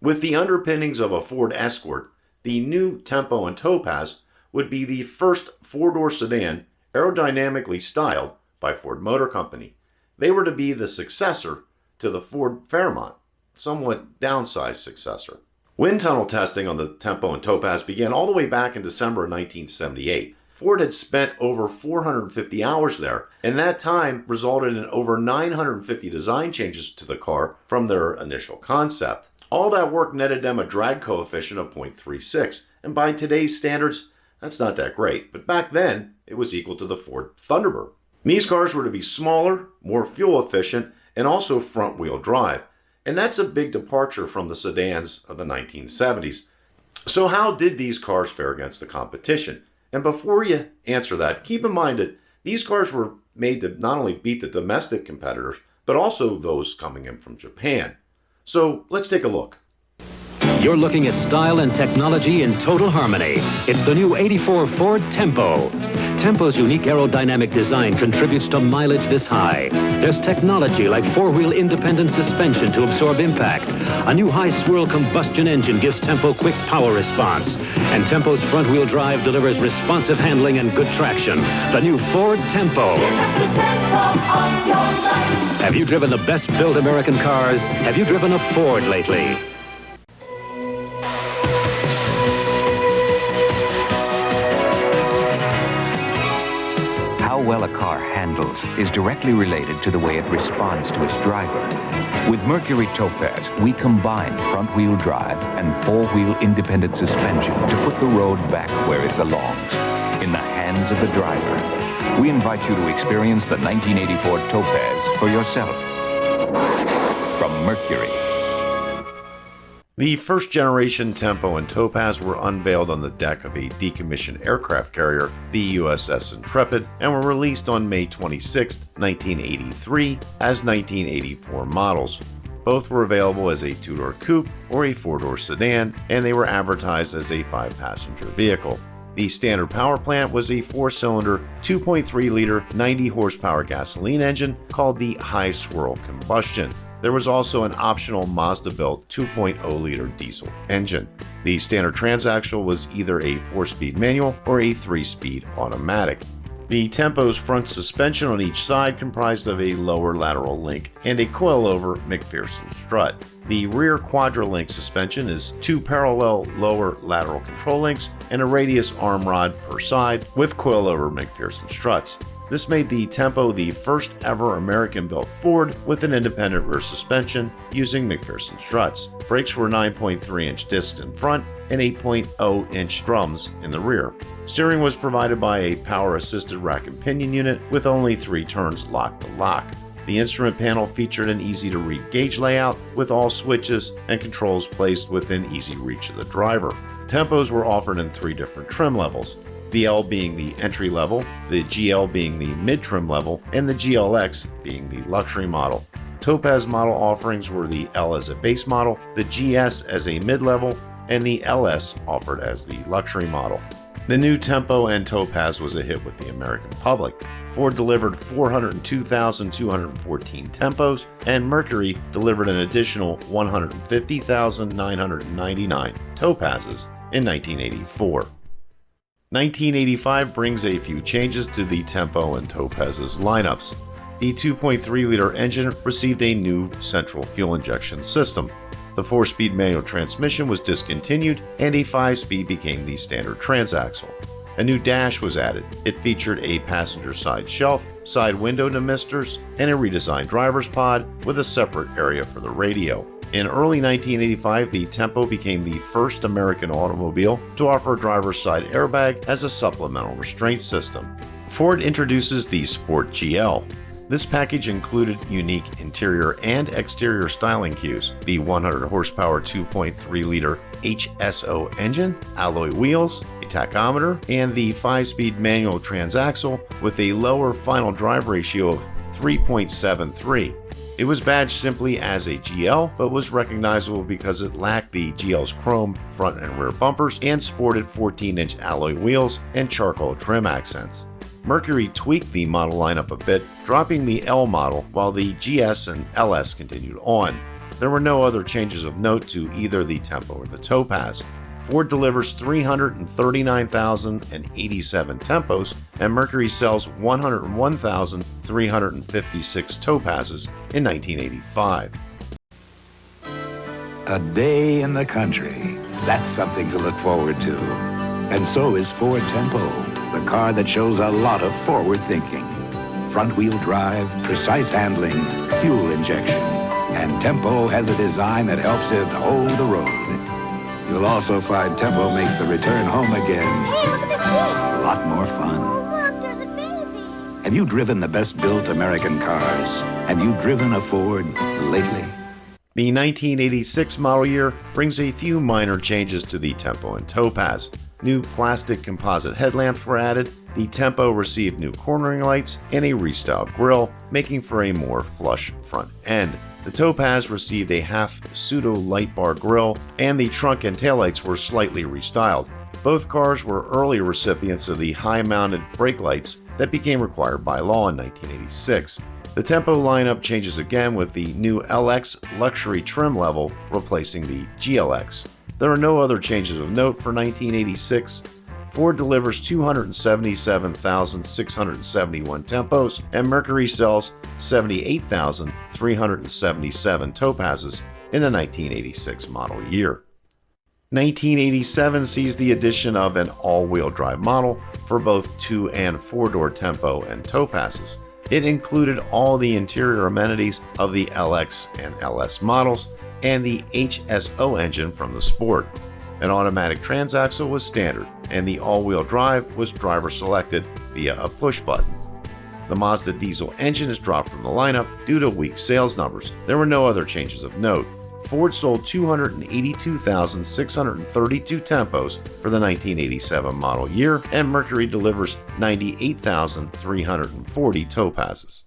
With the underpinnings of a Ford Escort, the new Tempo and Topaz would be the first four-door sedan aerodynamically styled by Ford Motor Company. They were to be the successor to the Ford Fairmont, somewhat downsized successor. Wind tunnel testing on the Tempo and Topaz began all the way back in December of 1978. Ford had spent over 450 hours there, and that time resulted in over 950 design changes to the car from their initial concept. All that work netted them a drag coefficient of 0.36, and by today's standards, that's not that great, but back then, it was equal to the Ford Thunderbird. These cars were to be smaller, more fuel efficient, and also front-wheel drive, and that's a big departure from the sedans of the 1970s. So how did these cars fare against the competition? And before you answer that, keep in mind that these cars were made to not only beat the domestic competitors, but also those coming in from Japan. So let's take a look. You're looking at style and technology in total harmony. It's the new '84 Ford Tempo. Tempo's unique aerodynamic design contributes to mileage this high. There's technology like four-wheel independent suspension to absorb impact. A new high-swirl combustion engine gives Tempo quick power response. And Tempo's front-wheel drive delivers responsive handling and good traction. The new Ford Tempo. Have you driven the best-built American cars? Have you driven a Ford lately? How well a car handles is directly related to the way it responds to its driver. With Mercury Topaz, we combine front-wheel drive and four-wheel independent suspension to put the road back where it belongs, in the hands of the driver. We invite you to experience the 1984 Topaz for yourself. From Mercury. The first generation Tempo and Topaz were unveiled on the deck of a decommissioned aircraft carrier, the USS Intrepid, and were released on May 26, 1983 as 1984 models. Both were available as a two-door coupe or a four-door sedan, and they were advertised as a five-passenger vehicle. The standard power plant was a four-cylinder, 2.3-liter, 90-horsepower gasoline engine called the high-swirl combustion. There was also an optional Mazda-built 2.0-liter diesel engine. The standard transaxle was either a 4-speed manual or a 3-speed automatic. The Tempo's front suspension on each side comprised of a lower lateral link and a coilover McPherson strut. The rear Quadra-Link suspension is two parallel lower lateral control links and a radius arm rod per side with coilover McPherson struts. This made the Tempo the first ever American-built Ford with an independent rear suspension using McPherson struts. Brakes were 9.3-inch discs in front and 8.0-inch drums in the rear. Steering was provided by a power-assisted rack and pinion unit with only 3 turns lock to lock. The instrument panel featured an easy-to-read gauge layout with all switches and controls placed within easy reach of the driver. Tempos were offered in 3 different trim levels, the L being the entry level, the GL being the mid-trim level, and the GLX being the luxury model. Topaz model offerings were the L as a base model, the GS as a mid-level, and the LS offered as the luxury model. The new Tempo and Topaz was a hit with the American public. Ford delivered 402,214 Tempos, and Mercury delivered an additional 150,999 Topazes in 1984. 1985 brings a few changes to the Tempo and Topaz's lineups. The 2.3-liter engine received a new central fuel injection system. The 4-speed manual transmission was discontinued, and a 5-speed became the standard transaxle. A new dash was added. It featured a passenger side shelf, side window demisters, and a redesigned driver's pod with a separate area for the radio. In early 1985, the Tempo became the first American automobile to offer a driver's side airbag as a supplemental restraint system. Ford introduces the Sport GL. This package included unique interior and exterior styling cues, the 100-horsepower 2.3-liter HSO engine, alloy wheels, a tachometer, and the 5-speed manual transaxle with a lower final drive ratio of 3.73. It was badged simply as a GL, but was recognizable because it lacked the GL's chrome front and rear bumpers and sported 14-inch alloy wheels and charcoal trim accents. Mercury tweaked the model lineup a bit, dropping the L model while the GS and LS continued on. There were no other changes of note to either the Tempo or the Topaz. Ford delivers 339,087 Tempos, and Mercury sells 101,356 Topazes in 1985. A day in the country. That's something to look forward to. And so is Ford Tempo, the car that shows a lot of forward thinking. Front-wheel drive, precise handling, fuel injection. And Tempo has a design that helps it hold the road. You'll also find Tempo makes the return home again Hey, look at the sheep. a lot more fun. Oh, look, there's a baby. Have you driven the best-built American cars? Have you driven a Ford lately? The 1986 model year brings a few minor changes to the Tempo and Topaz. New plastic composite headlamps were added, the Tempo received new cornering lights, and a restyled grille, making for a more flush front end. The Topaz received a half pseudo light bar grille, and the trunk and taillights were slightly restyled. Both cars were early recipients of the high-mounted brake lights that became required by law in 1986. The Tempo lineup changes again with the new LX luxury trim level replacing the GLX. There are no other changes of note for 1986. Ford delivers 277,671 Tempos, and Mercury sells 78,377 Topazes in the 1986 model year. 1987 sees the addition of an all-wheel drive model for both 2- and 4-door Tempo and Topazes. It included all the interior amenities of the LX and LS models and the HSO engine from the Sport. An automatic transaxle was standard, and the all-wheel drive was driver selected via a push button. The Mazda diesel engine is dropped from the lineup due to weak sales numbers. There were no other changes of note. Ford sold 282,632 Tempos for the 1987 model year, and Mercury delivers 98,340 Topazes.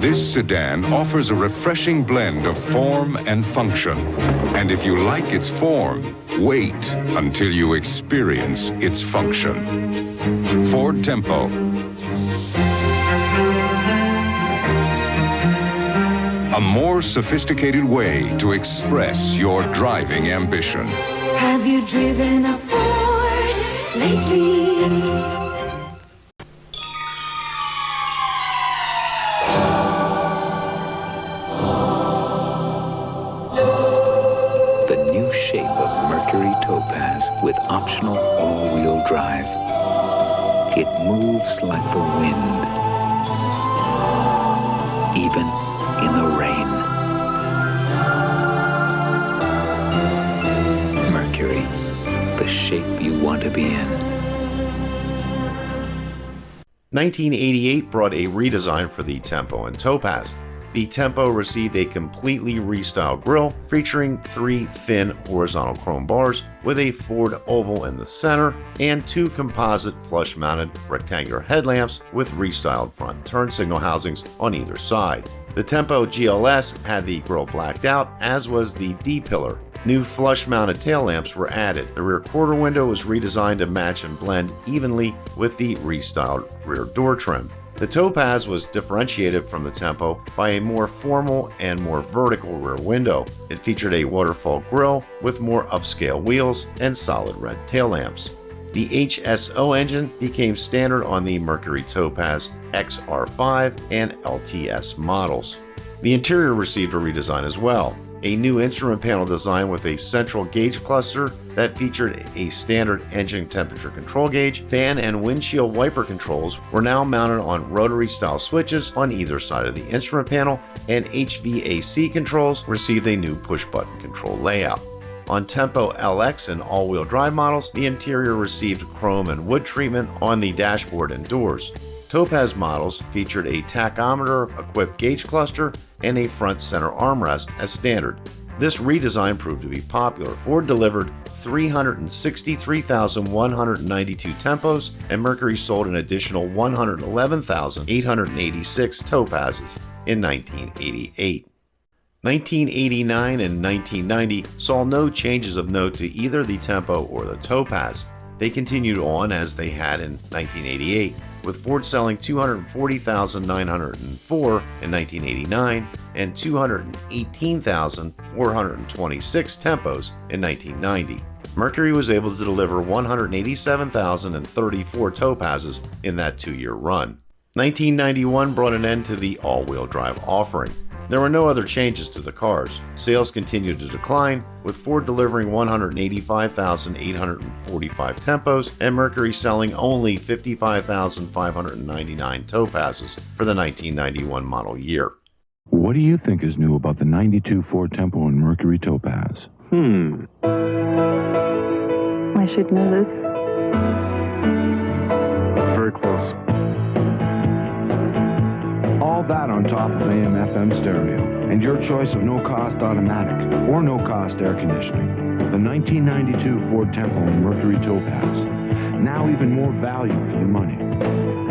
This sedan offers a refreshing blend of form and function. And if you like its form, wait until you experience its function. Ford Tempo. A more sophisticated way to express your driving ambition. Have you driven a Ford lately? The new shape of Mercury Topaz with optional all-wheel drive. It moves like the wind, even in the rain. Mercury, the shape you want to be in. 1988 brought a redesign for the Tempo and Topaz. The Tempo received a completely restyled grille featuring 3 thin horizontal chrome bars with a Ford oval in the center and 2 composite flush-mounted rectangular headlamps with restyled front turn signal housings on either side. The Tempo GLS had the grille blacked out, as was the D-pillar. New flush-mounted tail lamps were added. The rear quarter window was redesigned to match and blend evenly with the restyled rear door trim. The Topaz was differentiated from the Tempo by a more formal and more vertical rear window. It featured a waterfall grille with more upscale wheels and solid red tail lamps. The HSO engine became standard on the Mercury Topaz XR5 and LTS models. The interior received a redesign as well. A new instrument panel design with a central gauge cluster that featured a standard engine temperature control gauge, fan and windshield wiper controls were now mounted on rotary-style switches on either side of the instrument panel, and HVAC controls received a new push-button control layout. On Tempo LX and all-wheel drive models, the interior received chrome and wood treatment on the dashboard and doors. Topaz models featured a tachometer-equipped gauge cluster and a front center armrest as standard. This redesign proved to be popular. Ford delivered 363,192 Tempos, and Mercury sold an additional 111,886 Topazes in 1988. 1989 and 1990 saw no changes of note to either the Tempo or the Topaz. They continued on as they had in 1988. with Ford selling 240,904 in 1989 and 218,426 Tempos in 1990. Mercury was able to deliver 187,034 Topazes in that 2-year run. 1991 brought an end to the all-wheel drive offering. There were no other changes to the cars. Sales continued to decline, with Ford delivering 185,845 Tempos and Mercury selling only 55,599 Topazes for the 1991 model year. What do you think is new about the 92 Ford Tempo and Mercury Topaz? I should know this. Very close. All that on top of AM/FM stereo, and your choice of no-cost automatic or no-cost air conditioning. The 1992 Ford Tempo and Mercury Topaz. Now even more value for your money.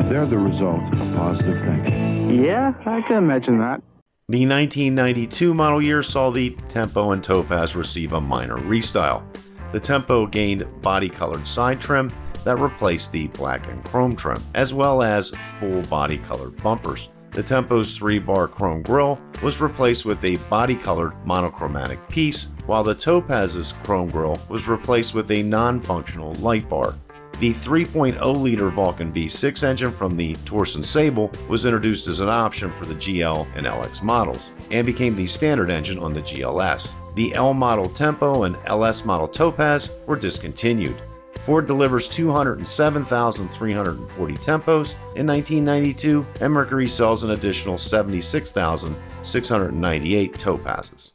They're the result of positive thinking. Yeah, I can imagine that. The 1992 model year saw the Tempo and Topaz receive a minor restyle. The Tempo gained body-colored side trim that replaced the black and chrome trim, as well as full body-colored bumpers. The Tempo's 3-bar chrome grille was replaced with a body-colored monochromatic piece, while the Topaz's chrome grille was replaced with a non-functional light bar. The 3.0-liter Vulcan V6 engine from the Torsen Sable was introduced as an option for the GL and LX models, and became the standard engine on the GLS. The L model Tempo and LS model Topaz were discontinued. Ford delivers 207,340 Tempos in 1992, and Mercury sells an additional 76,698 Topazes.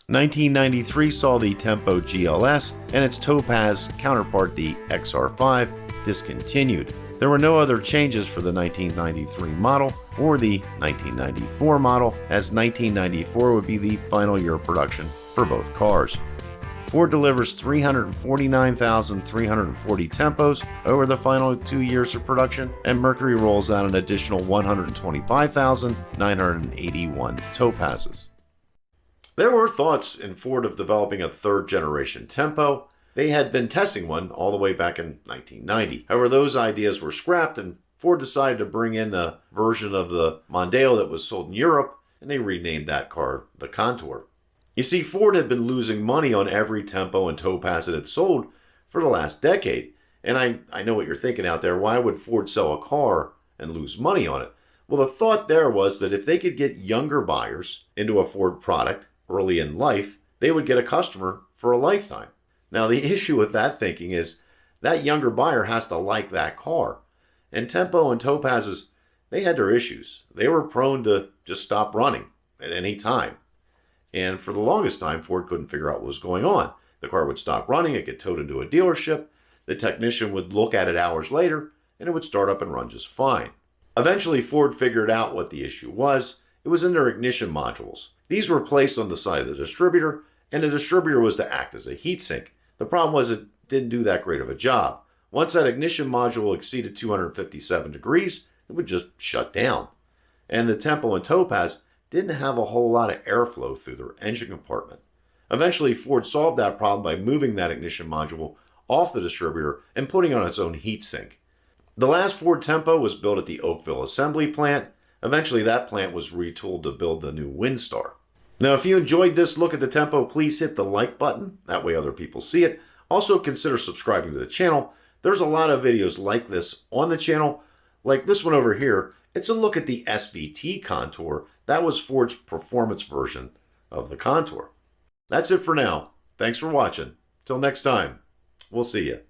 1993 saw the Tempo GLS and its Topaz counterpart, the XR5, discontinued. There were no other changes for the 1993 model or the 1994 model, as 1994 would be the final year of production for both cars. Ford delivers 349,340 Tempos over the final 2 years of production, and Mercury rolls out an additional 125,981 Topazes. There were thoughts in Ford of developing a third-generation Tempo. They had been testing one all the way back in 1990. However, those ideas were scrapped, and Ford decided to bring in a version of the Mondeo that was sold in Europe, and they renamed that car the Contour. You see, Ford had been losing money on every Tempo and Topaz it had sold for the last decade. And I know what you're thinking out there. Why would Ford sell a car and lose money on it? Well, the thought there was that if they could get younger buyers into a Ford product early in life, they would get a customer for a lifetime. Now, the issue with that thinking is that younger buyer has to like that car. And Tempo and Topazes, they had their issues. They were prone to just stop running at any time. And for the longest time, Ford couldn't figure out what was going on. The car would stop running, it'd get towed into a dealership, the technician would look at it hours later, and it would start up and run just fine. Eventually, Ford figured out what the issue was. It was in their ignition modules. These were placed on the side of the distributor, and the distributor was to act as a heatsink. The problem was it didn't do that great of a job. Once that ignition module exceeded 257 degrees, it would just shut down. And the Tempo and Topaz didn't have a whole lot of airflow through their engine compartment. Eventually, Ford solved that problem by moving that ignition module off the distributor and putting it on its own heatsink. The last Ford Tempo was built at the Oakville assembly plant. Eventually, that plant was retooled to build the new Windstar. Now, if you enjoyed this look at the Tempo, please hit the like button. That way other people see it. Also, consider subscribing to the channel. There's a lot of videos like this on the channel. Like this one over here, it's a look at the SVT Contour. That was Ford's performance version of the Contour. That's it for now. Thanks for watching. Till next time, we'll see you.